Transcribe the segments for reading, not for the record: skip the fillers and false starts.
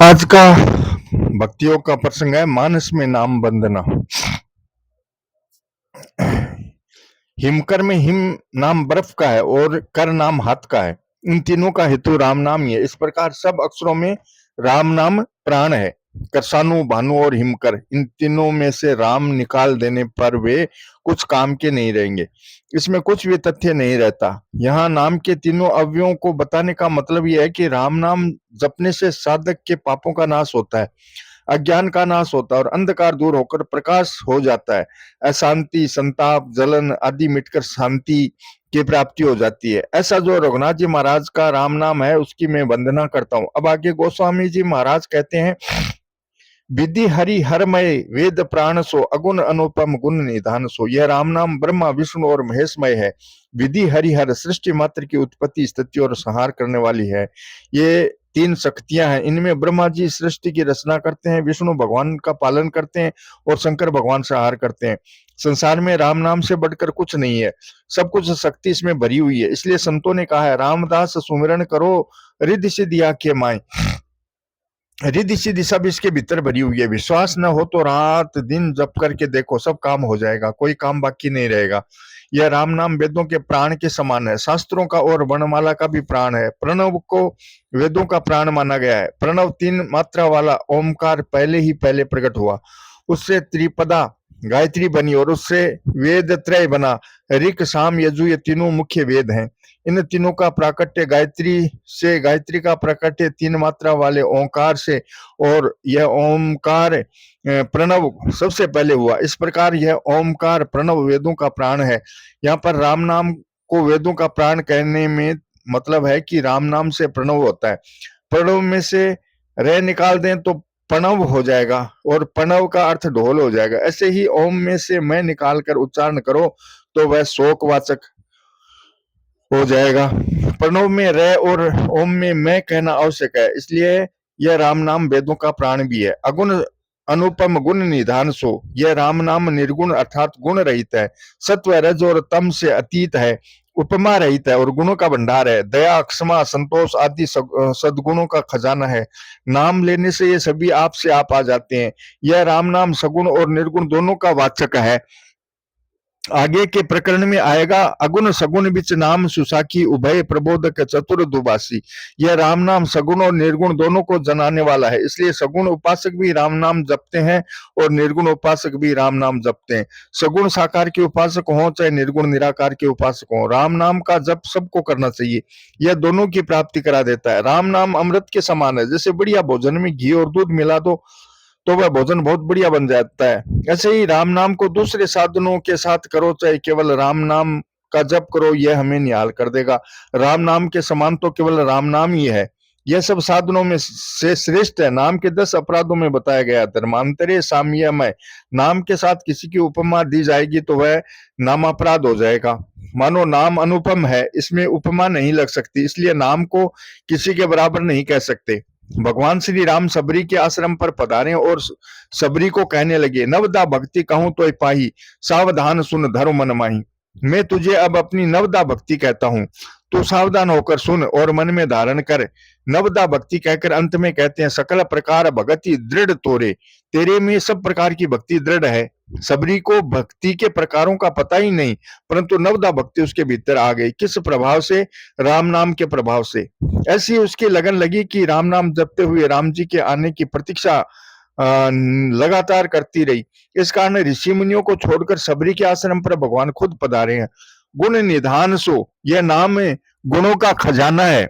आज का भक्तियों का प्रसंग है मानस में नाम वंदना। हिमकर में हिम नाम बर्फ का है और कर नाम हाथ का है। इन तीनों का हेतु राम नाम ही है। इस प्रकार सब अक्षरों में राम नाम प्राण है। करसानु, भानु और हिमकर, इन तीनों में से राम निकाल देने पर वे कुछ काम के नहीं रहेंगे। इसमें कुछ भी तथ्य नहीं रहता। यहाँ नाम के तीनों अवयवों को बताने का मतलब यह है कि राम नाम जपने से साधक के पापों का नाश होता है, अज्ञान का नाश होता है और अंधकार दूर होकर प्रकाश हो जाता है। अशांति, संताप, जलन आदि मिटकर शांति की प्राप्ति हो जाती है। ऐसा जो रघुनाथ जी महाराज का राम नाम है उसकी मैं वंदना करता हूँ। अब आगे गोस्वामी जी महाराज कहते हैं, विधि हरि हरमय वेद प्राण सो अगुण अनुपम गुण निधान सो। यह राम नाम ब्रह्मा विष्णु और महेशमय है। विधि हरिहर सृष्टि मात्र की उत्पत्ति, स्थिति और संहार करने वाली है। ये तीन शक्तियां हैं। इनमें ब्रह्मा जी सृष्टि की रचना करते हैं, विष्णु भगवान का पालन करते हैं और शंकर भगवान संहार करते हैं। संसार में राम नाम से बढ़कर कुछ नहीं है। सब कुछ शक्ति इसमें भरी हुई है। इसलिए संतों ने कहा है, रामदास सुमिरन करो रिद्धि सिद्धि आके माए। रिद्धि सिद्धि सब इसके भीतर भरी हुई है। विश्वास न हो तो रात दिन जप करके देखो, सब काम हो जाएगा, कोई काम बाकी नहीं रहेगा। यह राम नाम वेदों के प्राण के समान है, शास्त्रों का और वर्णमाला का भी प्राण है। प्रणव को वेदों का प्राण माना गया है। प्रणव तीन मात्रा वाला ओमकार पहले प्रकट हुआ, उससे त्रिपदा गायत्री बनी और उससे वेद त्रय बना। ऋक साम यजु ये तीनों मुख्य वेद हैं। इन तीनों का प्राकट्य गायत्री से, गायत्री का प्राकट्य तीन मात्रा वाले ओंकार से, और यह ओंकार प्रणव सबसे पहले हुआ। इस प्रकार यह ओंकार प्रणव वेदों का प्राण है। यहाँ पर राम नाम को वेदों का प्राण कहने में मतलब है कि राम नाम से प्रणव होता है। प्रणव में से रे निकाल दें तो प्रणव हो जाएगा और प्रणव का अर्थ ढोल हो जाएगा। ऐसे ही ओम में से मैं निकाल कर उच्चारण करो तो वह शोकवाचक हो जाएगा। प्रणव में रे और ओम में मैं कहना आवश्यक है। इसलिए यह राम नाम वेदों का प्राण भी है। अगुण अनुपम गुण निधान सो। यह राम नाम निर्गुण अर्थात गुण रहित है, सत्व रज और तम से अतीत है, उपमा रहित है और गुणों का भंडार है। दया, क्षमा, संतोष आदि सद्गुणों का खजाना है। नाम लेने से ये सभी आप से आप आ जाते हैं। यह राम नाम सगुण और निर्गुण दोनों का वाचक है। आगे के प्रकरण में आएगा, अगुण सगुण बिच नाम सुसाखी उभय प्रबोधक चतुर दुबासी। यह राम नाम सगुण और निर्गुण दोनों को जनाने वाला है। इसलिए सगुण उपासक भी राम नाम जपते हैं और निर्गुण उपासक भी राम नाम जपते हैं। सगुण साकार के उपासक हो चाहे निर्गुण निराकार के उपासक हो, राम नाम का जप सबको करना चाहिए। यह दोनों की प्राप्ति करा देता है। राम नाम अमृत के समान है। जैसे बढ़िया भोजन में घी और दूध मिला दो तो वह भोजन बहुत बढ़िया बन जाता है। ऐसे ही राम नाम को दूसरे साधनों के साथ करो चाहे केवल राम नाम का जप करो, यह हमें निहाल कर देगा। राम नाम के समान तो केवल राम नाम ही है। यह सब साधनों में से श्रेष्ठ है। नाम के 10 अपराधों में बताया गया, धर्मांतरे साम्यमय। नाम के साथ किसी की उपमा दी जाएगी तो वह नाम अपराध हो जाएगा। मानो नाम अनुपम है, इसमें उपमा नहीं लग सकती, इसलिए नाम को किसी के बराबर नहीं कह सकते। भगवान श्री राम सबरी के आश्रम पर पधारे और सबरी को कहने लगे, नवदा भक्ति कहूं तो पाही, सावधान सुन धर्म मन माही। मैं तुझे अब अपनी नवदा भक्ति कहता हूं, तू सावधान होकर सुन और मन में धारण कर। नवदा भक्ति कहकर अंत में कहते हैं, सकल प्रकार भक्ति दृढ़ तोरे। तेरे में सब प्रकार की भक्ति दृढ़ है। सबरी को भक्ति के प्रकारों का पता ही नहीं, परंतु नवदा भक्ति उसके भीतर आ गई। किस प्रभाव से? राम नाम के प्रभाव से। ऐसी उसकी लगन लगी कि राम नाम जपते हुए राम जी के आने की प्रतीक्षा लगातार करती रही। इस कारण ऋषि मुनियों को छोड़कर सबरी के आश्रम पर भगवान खुद पधारे हैं। गुण निधान सो, यह नाम गुणों का खजाना है।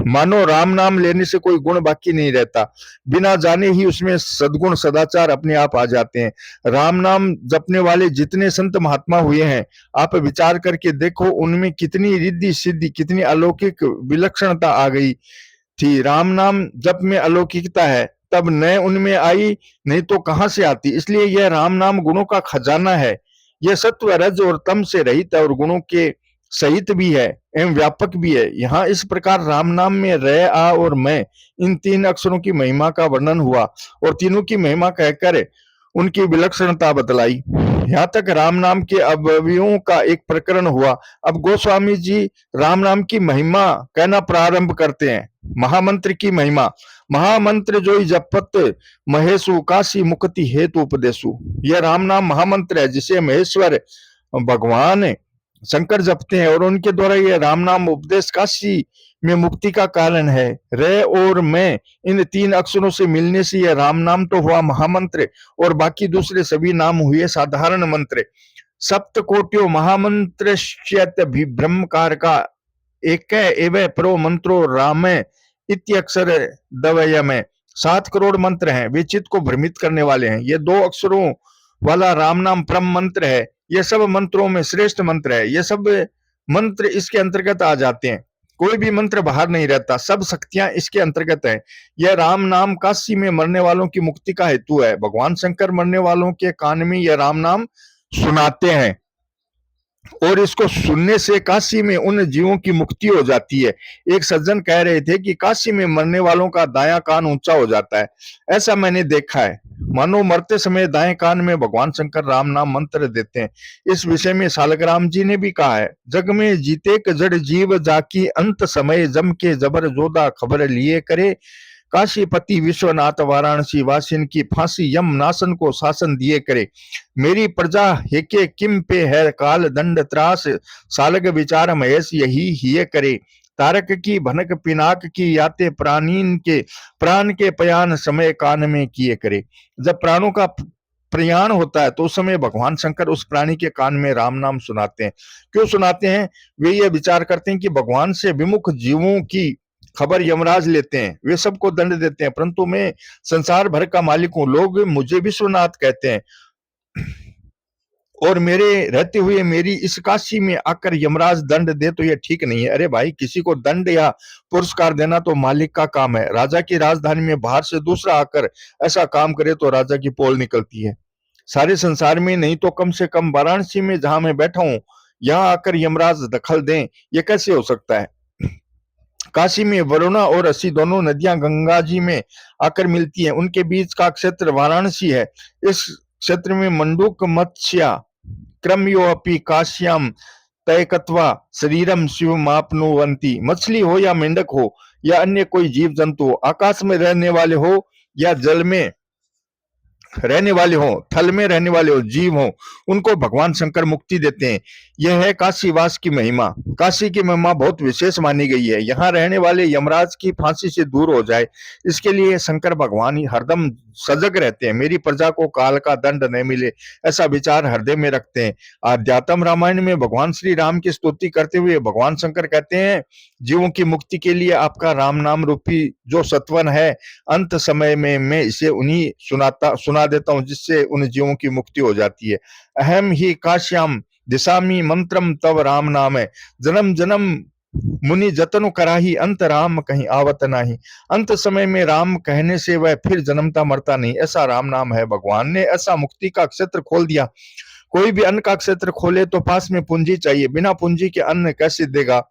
मानो राम नाम लेने से कोई गुण बाकी नहीं रहता, बिना जाने ही उसमें सद्गुण सदाचार अपने आप आ जाते हैं। राम नाम जपने वाले जितने संत महात्मा हुए हैं, आप विचार करके देखो, उनमें कितनी रिद्धि सिद्धि, कितनी अलौकिक विलक्षणता आ गई थी। राम नाम जप में अलौकिकता है, तब न उनमें आई, नहीं तो कहां से आती। इसलिए यह राम नाम गुणों का खजाना है। यह सत्व रज और तम से रहित है और गुणों के सहित भी है एवं व्यापक भी है। यहाँ इस प्रकार राम नाम में रे, आ और मैं, इन तीन अक्षरों की महिमा का वर्णन हुआ और तीनों की महिमा कहकर उनकी विलक्षणता बतलाई। यहाँ तक राम नाम के अवयवों का एक प्रकरण हुआ। अब गोस्वामी जी राम नाम की महिमा कहना प्रारंभ करते हैं। महामंत्र की महिमा। महामंत्र जो जपत महेशु काशी मुक्ति हेतु उपदेशु। यह राम नाम महामंत्र है जिसे महेश्वर भगवान शंकर जपते हैं और उनके द्वारा यह राम नाम उपदेश काशी में मुक्ति का कारण है। रे और मैं इन तीन अक्षरों से मिलने से यह राम नाम तो हुआ महामंत्र और बाकी दूसरे सभी नाम हुए साधारण मंत्र। सप्तकोटियों महामंत्र ब्रह्मकार का एक एवं प्रो मंत्रो राम इत्यक्षर दवय में 7 करोड़ मंत्र हैं। वे चित्त को भ्रमित करने वाले हैं। ये 2 अक्षरों वाला राम नाम परम मंत्र है। ये सब मंत्रों में श्रेष्ठ मंत्र है। ये सब मंत्र इसके अंतर्गत आ जाते हैं। कोई भी मंत्र बाहर नहीं रहता। सब शक्तियां इसके अंतर्गत है। यह राम नाम काशी में मरने वालों की मुक्ति का हेतु है। भगवान शंकर मरने वालों के कान में यह राम नाम सुनाते हैं और इसको सुनने से काशी में उन जीवों की मुक्ति हो जाती है। एक सज्जन कह रहे थे कि काशी में मरने वालों का दायां कान ऊंचा हो जाता है। ऐसा मैंने देखा है। मानो मरते समय दाएं कान में भगवान शंकर राम नाम मंत्र देते हैं। इस विषय में सालग्राम जी ने भी कहा है, जग में जीते क जड़ जीव जाकी अंत समय जम के जबर जोदा खबर लिए करे। काशीपति विश्वनाथ वाराणसी वासिन की फांसी यम नासन को शासन दिए करे। मेरी प्रजा हेके किम पे है काल दंड त्रास सालग विचार महेश यही हिये करे। तारक की भनक पिनाक की याते प्राणीन के प्राण के पयान समय कान में किए करे। जब प्राणों का प्रयाण होता है तो उस समय भगवान शंकर उस प्राणी के कान में राम नाम सुनाते हैं। क्यों सुनाते हैं? वे ये विचार करते हैं कि भगवान से विमुख जीवों की खबर यमराज लेते हैं। वे सबको दंड देते हैं, परंतु मैं संसार भर का मालिक हूं। लोग मुझे विश्वनाथ कहते हैं और मेरे रहते हुए मेरी इस काशी में आकर यमराज दंड दे तो यह ठीक नहीं है। अरे भाई, किसी को दंड या पुरस्कार देना तो मालिक का काम है। राजा की राजधानी में बाहर से दूसरा आकर ऐसा काम करे तो राजा की पोल निकलती है। सारे संसार में नहीं तो कम से कम वाराणसी में जहां मैं बैठा हूं, यहां आकर यमराज दखल दें, यह कैसे हो सकता है? काशी में वरुणा और असी दोनों नदियां गंगा जी में आकर मिलती हैं। उनके बीच का क्षेत्र वाराणसी है। इस क्षेत्र में मंडूक मत्स्या क्रमयो अपि काश्याम तयकत्वा शरीरम शिव मापनुवंती। मछली हो या मेंढक हो या अन्य कोई जीव जंतु हो, आकाश में रहने वाले हो या जल में रहने वाले हो, थल में रहने वाले हो, जीव हो, उनको भगवान शंकर मुक्ति देते हैं। यह है काशीवास की महिमा। काशी की महिमा बहुत विशेष मानी गई है। यहाँ रहने वाले यमराज की फांसी से दूर हो जाए, इसके लिए शंकर भगवान ही हरदम सजग रहते हैं। मेरी प्रजा को काल का दंड न मिले, ऐसा विचार हृदय में रखते हैं। आध्यात्म रामायण में भगवान श्री राम की स्तुति करते हुए भगवान शंकर कहते हैं, जीवों की मुक्ति के लिए आपका राम नाम रूपी जो सत्वन है, अंत समय में मैं इसे उन्हीं सुना देता हूं जिससे उन जीवों की मुक्ति हो जाती है। अहम ही काश्याम दिशामी मंत्रम तव राम नाम है। जन्म जन्म मुनि जतन कराही अंत राम कहीं आवत नाही। अंत समय में राम कहने से वह फिर जन्मता मरता नहीं। ऐसा राम नाम है। भगवान ने ऐसा मुक्ति का क्षेत्र खोल दिया। कोई भी अन्न का क्षेत्र खोले तो पास में पूंजी चाहिए। बिना पूंजी के अन्न कैसे देगा?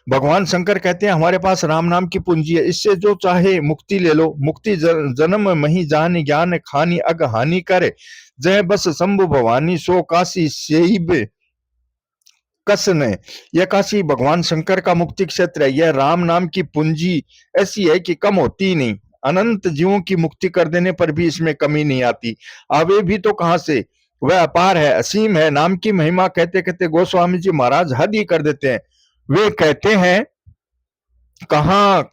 भगवान शंकर कहते हैं, हमारे पास राम नाम की पूंजी है, इससे जो चाहे मुक्ति ले लो। मुक्ति जन्म मही जान ज्ञान खानी अग हानि करे। जय बस शंभु भवानी सो काशी सेब कसन। यह काशी भगवान शंकर का मुक्ति क्षेत्र है। यह राम नाम की पूंजी ऐसी है कि कम होती ही नहीं। अनंत जीवों की मुक्ति कर देने पर भी इसमें कमी नहीं आती। आवे भी तो कहां से? वह अपार है, असीम है। नाम की महिमा कहते कहते गोस्वामी जी महाराज हद ही कर देते हैं। वे कहते हैं, कहाँ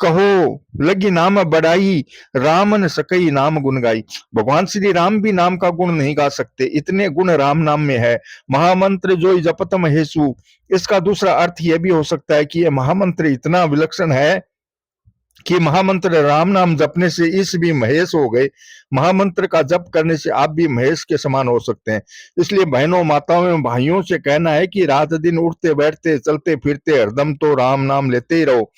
कहो लगी नाम बढ़ाई, रामन सकई नाम गुण गाई। भगवान श्री राम भी नाम का गुण नहीं गा सकते, इतने गुण राम नाम में है। महामंत्र जो जपत महेशु, इसका दूसरा अर्थ यह भी हो सकता है कि यह महामंत्र इतना विलक्षण है कि महामंत्र राम नाम जपने से इस भी महेश हो गए। महामंत्र का जप करने से आप भी महेश के समान हो सकते हैं। इसलिए बहनों, माताओं एवं भाइयों से कहना है कि रात दिन उठते बैठते चलते फिरते हरदम तो राम नाम लेते ही रहो।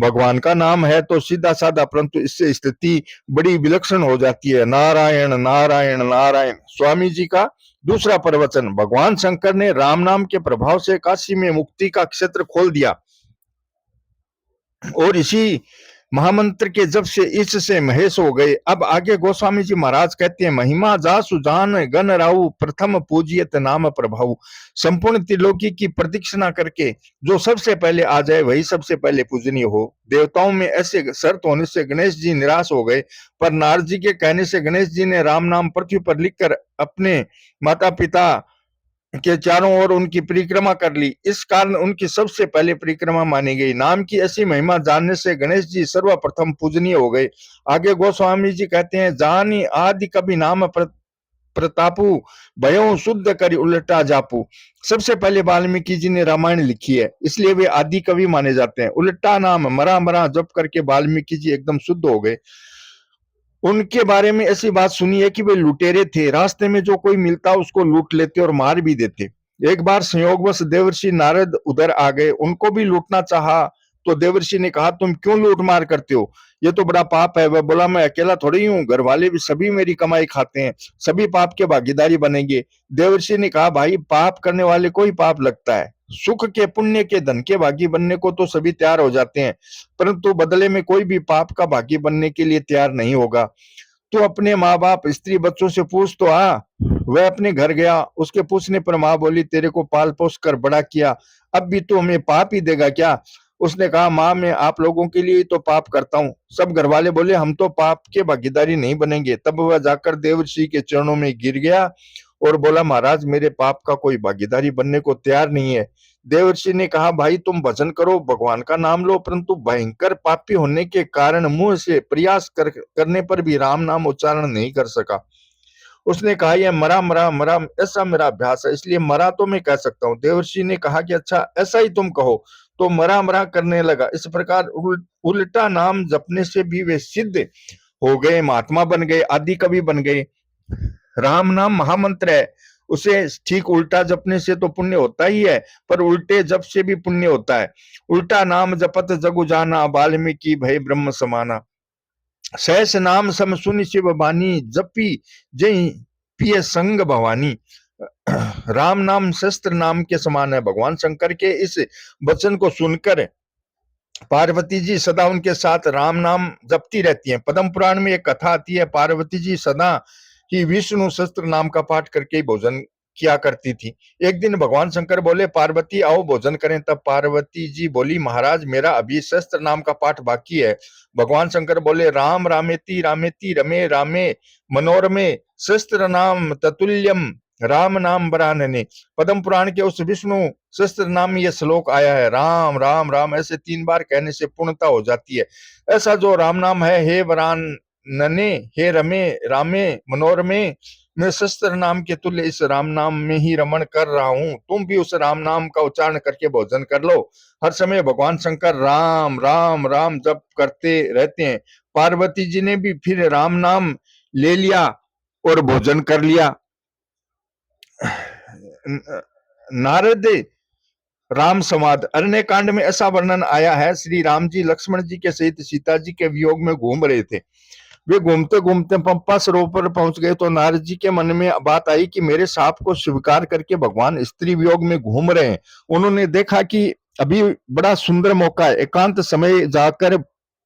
भगवान का नाम है तो सीधा साधा, परंतु इससे स्थिति बड़ी विलक्षण हो जाती है। नारायण नारायण नारायण। स्वामी जी का दूसरा प्रवचन। भगवान शंकर ने राम नाम के प्रभाव से काशी में मुक्ति का क्षेत्र खोल दिया और इसी महामंत्र के जब से इस से महेश हो गए। अब आगे गोस्वामी जी महाराज कहते हैं, महिमा जा सुजान गण राउ प्रथम पूजियत नाम प्रभाव। संपूर्ण त्रिलोकी की प्रदक्षिणा करके जो सबसे पहले आ जाए वही सबसे पहले पूजनीय हो। देवताओं में ऐसे शर्त होने से गणेश जी निराश हो गए, पर नारद जी के कहने से गणेश जी ने राम नाम पृथ्वी पर लिखकर अपने माता पिता के चारों ओर उनकी परिक्रमा कर ली। इस कारण उनकी सबसे पहले परिक्रमा मानी गई। नाम की ऐसी महिमा जानने से गणेश जी सर्वप्रथम पूजनीय हो गए। आगे गोस्वामी जी कहते हैं, जानी आदि कभी नाम प्रतापु भयों शुद्ध करी उल्टा जापू। सबसे पहले वाल्मीकि जी ने रामायण लिखी है, इसलिए वे आदि कवि माने जाते हैं। उल्टा नाम मरा मरा जप करके वाल्मीकि जी एकदम शुद्ध हो गए। उनके बारे में ऐसी बात सुनी है कि वे लुटेरे थे, रास्ते में जो कोई मिलता उसको लूट लेते और मार भी देते। एक बार संयोगवश देवर्षि नारद उधर आ गए, उनको भी लूटना चाहा तो देवर्षि ने कहा, तुम क्यों लूट मार करते हो, ये तो बड़ा पाप है। वह बोला, मैं अकेला थोड़ी हूँ, घर वाले भी सभी मेरी कमाई खाते हैं, सभी पाप के भागीदारी बनेंगे। देवर्षि ने कहा, भाई पाप करने वाले को ही पाप लगता है, सुख के पुण्य के धन के भागी बनने को तो सभी तैयार हो जाते हैं, परंतु बदले में कोई भी पाप का भागी बनने के लिए तैयार नहीं होगा। तू अपने माँ बाप स्त्री बच्चों से पूछ तो आ। वह अपने घर गया, उसके पूछने पर माँ बोली, तेरे को पाल पोस कर बड़ा किया, अब भी तू हमें पाप ही देगा क्या। उसने कहा, माँ मैं आप लोगों के लिए तो पाप करता हूँ। सब घर वाले बोले, हम तो पाप के भागीदारी नहीं बनेंगे। तब वह जाकर देवर्षि के चरणों में गिर गया और बोला, महाराज मेरे पाप का कोई भागीदारी बनने को तैयार नहीं है। देवर्षि ने कहा, भाई तुम भजन करो, भगवान का नाम लो, परंतु भयंकर पापी होने के कारण मुंह से प्रयास करने पर भी राम नाम उच्चारण नहीं कर सका। उसने कहा, यह मरा मरा मरा ऐसा मेरा अभ्यास है, इसलिए मरा तो मैं कह सकता हूँ। देवर्षि ने कहा कि अच्छा ऐसा ही तुम कहो, तो मरा मरा करने लगा। इस प्रकार उल्टा नाम जपने से भी वे सिद्ध हो गए, महात्मा बन गए, आदि कवि बन गए। राम नाम महामंत्र है, उसे ठीक उल्टा जपने से तो पुण्य होता ही है, पर उल्टे जप से भी पुण्य होता है। उल्टा नाम जपत जगु जाना, वाल्मीकि भय ब्रह्म समाना। सहस नाम सम सुनि शिव बानी, जपी जय पिय संग भवानी। राम नाम शस्त्र नाम के समान है। भगवान शंकर के इस वचन को सुनकर पार्वती जी सदा उनके साथ राम नाम जपती रहती हैं। पद्म पुराण में एक कथा आती है, पार्वती जी सदा ही विष्णु शस्त्र नाम का पाठ करके ही भोजन किया करती थी। एक दिन भगवान शंकर बोले, पार्वती आओ भोजन करें। तब पार्वती जी बोली, महाराज मेरा अभी शस्त्र नाम का पाठ बाकी है। भगवान शंकर बोले, राम रामेति रामेति रमे रामे मनोरमे शस्त्र नाम ततुल्यम राम नाम बरानने। पद्म पुराण के उस विष्णु शस्त्र नाम में यह श्लोक आया है। राम राम राम ऐसे 3 बार कहने से पूर्णता हो जाती है। ऐसा जो राम नाम है, हे वरान नने, हे रमे रामे मनोरमे, मैं शस्त्र नाम के तुल्य इस राम नाम में ही रमण कर रहा हूं। तुम भी उस राम नाम का उच्चारण करके भोजन कर लो। हर समय भगवान शंकर राम राम राम जप करते रहते हैं। पार्वती जी ने भी फिर राम नाम ले लिया और भोजन कर लिया। नारद राम संवाद अरण्य कांड में ऐसा वर्णन आया है, श्री राम जी लक्ष्मण जी के सहित सीता जी के वियोग में घूम रहे थे। वे घूमते घूमते पंपा सरोवर पहुंच गए तो नारद जी के मन में बात आई कि मेरे साप को स्वीकार करके भगवान स्त्री वियोग में घूम रहे हैं। उन्होंने देखा कि अभी बड़ा सुंदर मौका है, एकांत समय जाकर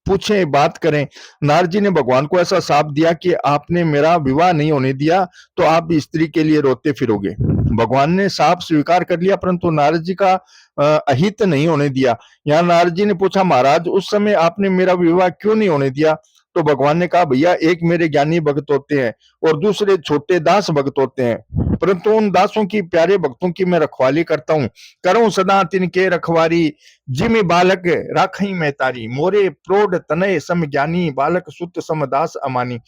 पूछे बात करें। नारद जी ने भगवान को ऐसा शाप दिया कि आपने मेरा विवाह नहीं होने दिया तो आप भी स्त्री के लिए रोते फिरोगे। भगवान ने शाप स्वीकार कर लिया, परंतु नारद जी का अहित नहीं होने दिया। यहाँ नारद जी ने पूछा, महाराज उस समय आपने मेरा विवाह क्यों नहीं होने दिया। तो भगवान ने कहा, भैया एक मेरे ज्ञानी भक्त होते हैं और दूसरे छोटे दास भक्त होते हैं, परंतु उन दासों की प्यारे भक्तों की मैं रखवाली करता हूँ। करूं सदा तिनके रखवारी, जिमि बालक राखई मैं तारी, मोरे प्रोढ़ तनय सम ज्ञानी, बालक सुत सम दास अमानी।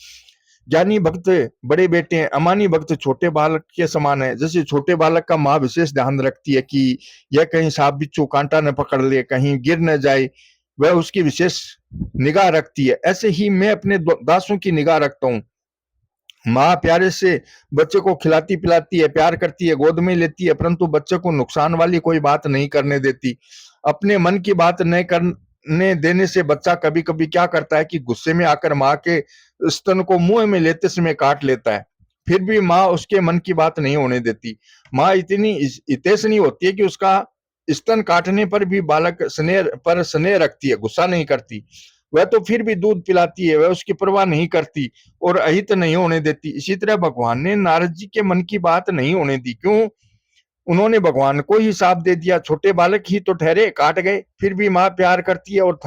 ज्ञानी भक्त बड़े बेटे हैं, अमानी भक्त छोटे बालक के समान है। जैसे छोटे बालक का माँ विशेष ध्यान रखती है कि यह कहीं सांप बिच्छू कांटा न पकड़ ले, कहीं गिर न जाए, वह उसकी विशेष निगाह रखती है। ऐसे ही मैं अपने दासों की निगाह रखता हूँ। माँ प्यारे से बच्चे को खिलाती पिलाती है, प्यार करती है, गोद में लेती है, परंतु बच्चे को नुकसान वाली कोई बात नहीं करने देती। अपने मन की बात नहीं करने देने से बच्चा कभी कभी क्या करता है कि गुस्से में आकर माँ के स्तन को मुंह में लेते समय काट लेता है। फिर भी माँ उसके मन की बात नहीं होने देती। माँ इतनी हितैषणी होती है कि उसका स्तन काटने पर भी बालक स्नेह पर स्नेह रखती है, गुस्सा नहीं करती। वह तो फिर भी दूध पिलाती है, वह उसकी परवाह नहीं करती और अहित नहीं होने देती। इसी तरह भगवान ने नारद जी के मन की बात नहीं होने दी। क्यों? उन्होंने भगवान को ही साफ दे दिया। छोटे बालक ही तो ठहरे, काट गए। फिर भी माँ प्यार करती है और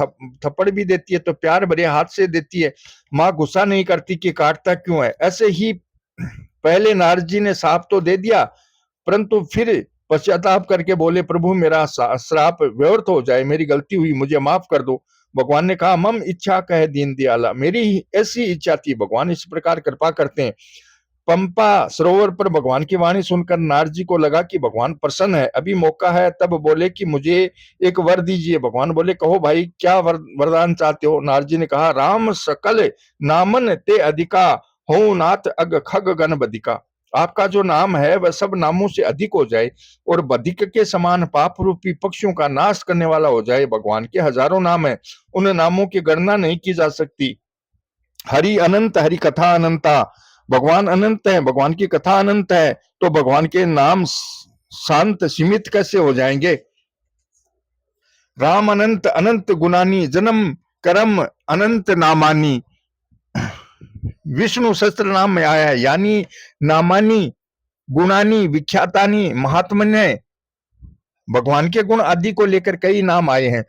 थप्पड़ भी देती है तो प्यार भरे हाथ से देती है। माँ गुस्सा नहीं करती कि काटता क्यों है। ऐसे ही पहले नारद जी ने साफ तो दे दिया, परंतु फिर पश्चाताप करके बोले, प्रभु मेरा श्राप व्यर्थ हो जाए, मेरी गलती हुई, मुझे माफ कर दो। भगवान ने कहा, मम इच्छा कह दीन दयाला, मेरी ऐसी इच्छा थी। भगवान इस प्रकार कृपा करते हैं। पंपा सरोवर पर भगवान की वाणी सुनकर नारद जी को लगा कि भगवान प्रसन्न है, अभी मौका है। तब बोले कि मुझे एक वर दीजिए। भगवान बोले, कहो भाई, क्या वरदान चाहते हो? नारद जी ने कहा, राम सकल नामन ते अधिका हो नाथ अग खग गण बदिका। आपका जो नाम है वह सब नामों से अधिक हो जाए और बधिक के समान पाप रूपी पक्षियों का नाश करने वाला हो जाए। भगवान के हजारों नाम है, उन नामों की गणना नहीं की जा सकती। हरि अनंत, हरि कथा अनंता। भगवान अनंत है, भगवान की कथा अनंत है, तो भगवान के नाम शांत सीमित कैसे हो जाएंगे? राम अनंत, अनंत गुणानी, जन्म कर्म अनंत नामानी। विष्णु सहस्त्र नाम में आया है, यानी नामानी गुणानी विख्यातानी महात्मन्य। भगवान के गुण आदि को लेकर कई नाम आए हैं।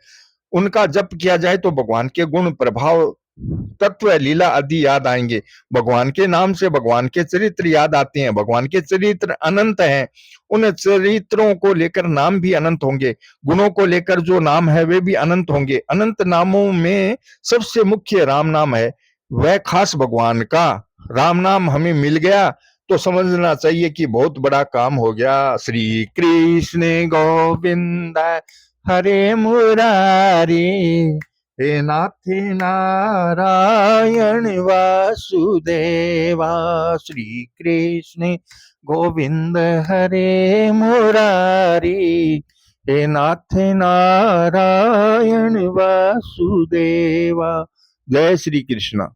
उनका जप किया जाए तो भगवान के गुण, प्रभाव, तत्व, लीला आदि याद आएंगे। भगवान के नाम से भगवान के चरित्र याद आते हैं। भगवान के चरित्र अनंत हैं, उन चरित्रों को लेकर नाम भी अनंत होंगे। गुणों को लेकर जो नाम है वे भी अनंत होंगे। अनंत नामों में सबसे मुख्य राम नाम है, वह खास भगवान का। राम नाम हमें मिल गया तो समझना चाहिए कि बहुत बड़ा काम हो गया। श्री कृष्ण गोविंद हरे मुरारी, हे नाथ नारायण वासुदेवा। श्री कृष्ण गोविंद हरे मुरारी, हे नाथ नारायण वासुदेवा। जय श्री कृष्ण।